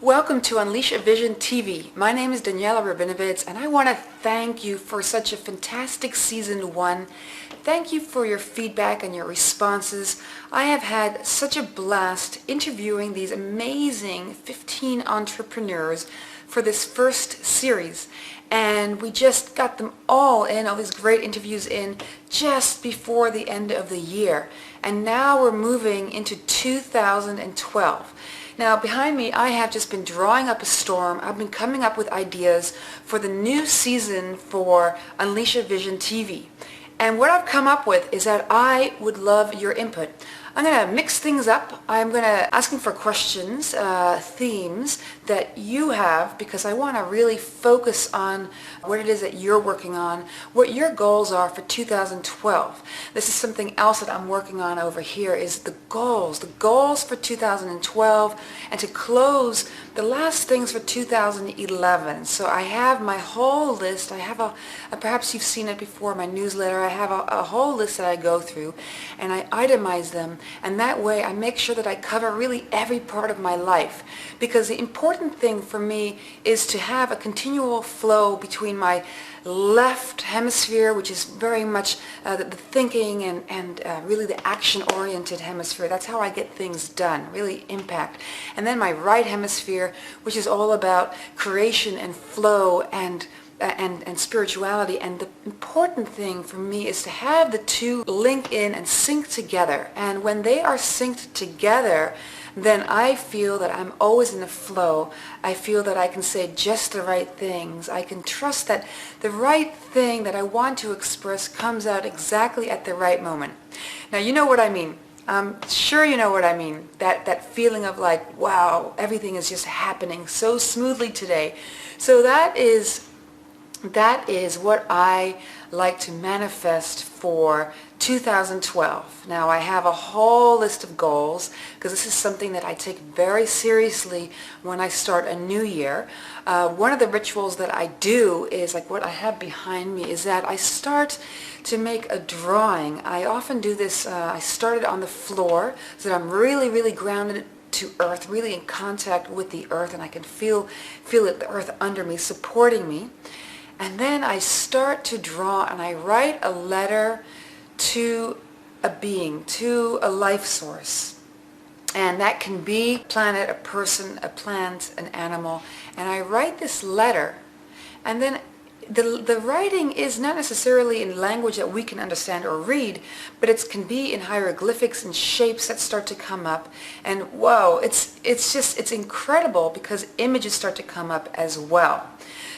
Welcome to Unleash a Vision TV. My name is Daniella Rubinovitz and I want to thank you for such a fantastic season 1. Thank you for your feedback and your responses. I have had such a blast interviewing these amazing 15 entrepreneurs for this first series. And we just got them all these great interviews in just before the end of the year. And now we're moving into 2012. Now behind me I have just been drawing up a storm. I've been coming up with ideas for the new season for Unleash a Vision TV. And what I've come up with is that I would love your input. I'm going to mix things up. I'm going to asking for questions, themes that you have, because I want to really focus on what it is that you're working on, what your goals are for 2012. This is something else that I'm working on over here is the goals for 2012, and to close the last things for 2011. So I have my whole list. I have perhaps you've seen it before, my newsletter. I have a whole list that I go through and I itemize them. And that way I make sure that I cover really every part of my life, because the important thing for me is to have a continual flow between my left hemisphere, which is very much the thinking and really the action-oriented hemisphere. That's how I get things done, really impact. And then my right hemisphere, which is all about creation and flow and spirituality. And the important thing for me is to have the two link in and sync together. And when they are synced together, then I feel that I'm always in the flow. I feel that I can say just the right things. I can trust that the right thing that I want to express comes out exactly at the right moment. Now you know what I mean. I'm sure you know what I mean. That feeling of like, wow, everything is just happening so smoothly today. So that is what I like to manifest for 2012. Now I have a whole list of goals, because this is something that I take very seriously when I start a new year. One of the rituals that I do is, like what I have behind me, is that I start to make a drawing. I often do this, I start it on the floor so that I'm really, really grounded to earth, really in contact with the earth, and I can feel it, the earth under me, supporting me. And then I start to draw and I write a letter to a being, to a life source. And that can be a planet, a person, a plant, an animal. And I write this letter. And then the writing is not necessarily in language that we can understand or read, but it can be in hieroglyphics and shapes that start to come up. And whoa, it's incredible, because images start to come up as well.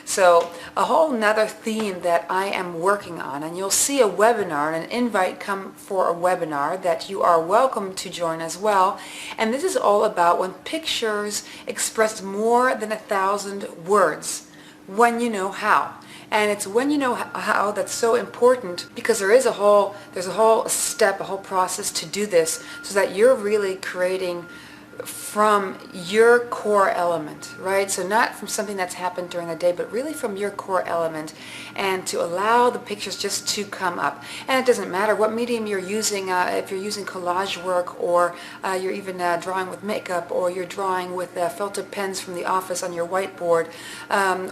So a whole nother theme that I am working on, and you'll see a webinar, an invite come for a webinar that you are welcome to join as well. And this is all about when pictures express more than 1,000 words, when you know how. And it's when you know how that's so important, because there's a whole step, a whole process to do this, so that you're really creating from your core element, right? So not from something that's happened during the day, but really from your core element, and to allow the pictures just to come up. And it doesn't matter what medium you're using, if you're using collage work, or you're even drawing with makeup, or you're drawing with felted pens from the office on your whiteboard,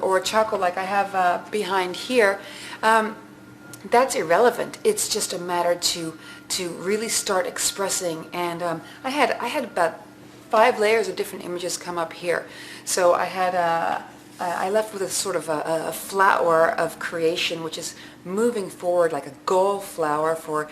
or charcoal like I have behind here. That's irrelevant. It's just a matter to really start expressing. And I had about 5 layers of different images come up here. So I had I left with a sort of a flower of creation, which is moving forward like a goal flower for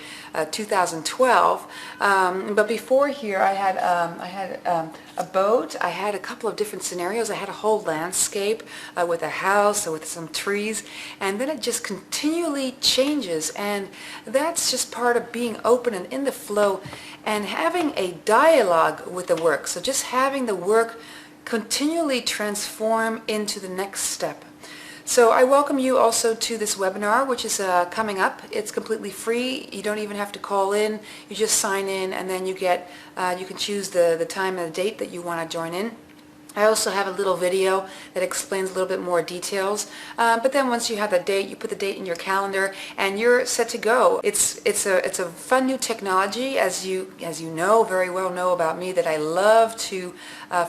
2012. But before here, I had a boat. I had a couple of different scenarios. I had a whole landscape with a house, with some trees, and then it just continually changes. And that's just part of being open and in the flow, and having a dialogue with the work. So just having the work continually transform into the next step. So I welcome you also to this webinar, which is coming up. It's completely free. You don't even have to call in. You just sign in, and then you can choose the time and the date that you want to join in. I also have a little video that explains a little bit more details, but then once you have the date, you put the date in your calendar and you're set to go. It's a fun new technology, as you know, very well know about me, that I love to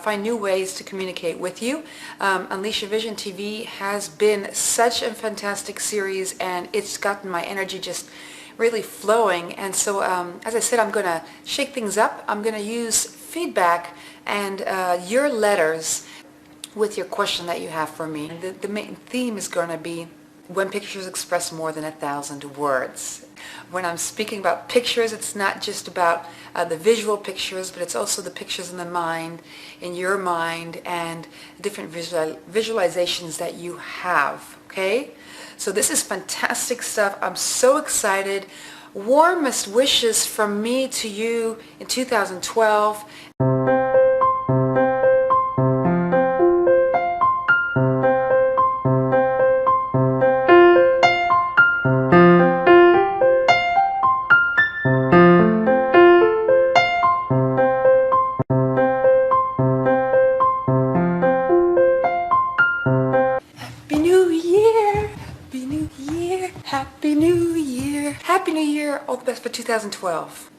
find new ways to communicate with you. Unleash Your Vision TV has been such a fantastic series, and it's gotten my energy just really flowing. And so as I said, I'm going to shake things up. I'm going to use feedback and your letters with your question that you have for me. The main theme is going to be when pictures express more than 1,000 words. When I'm speaking about pictures, it's not just about the visual pictures, but it's also the pictures in the mind, in your mind, and different visualizations that you have, okay? So this is fantastic stuff. I'm so excited. Warmest wishes from me to you in 2012. Happy New Year! Happy New Year! Happy New Year! Happy New Year! All the best for 2012.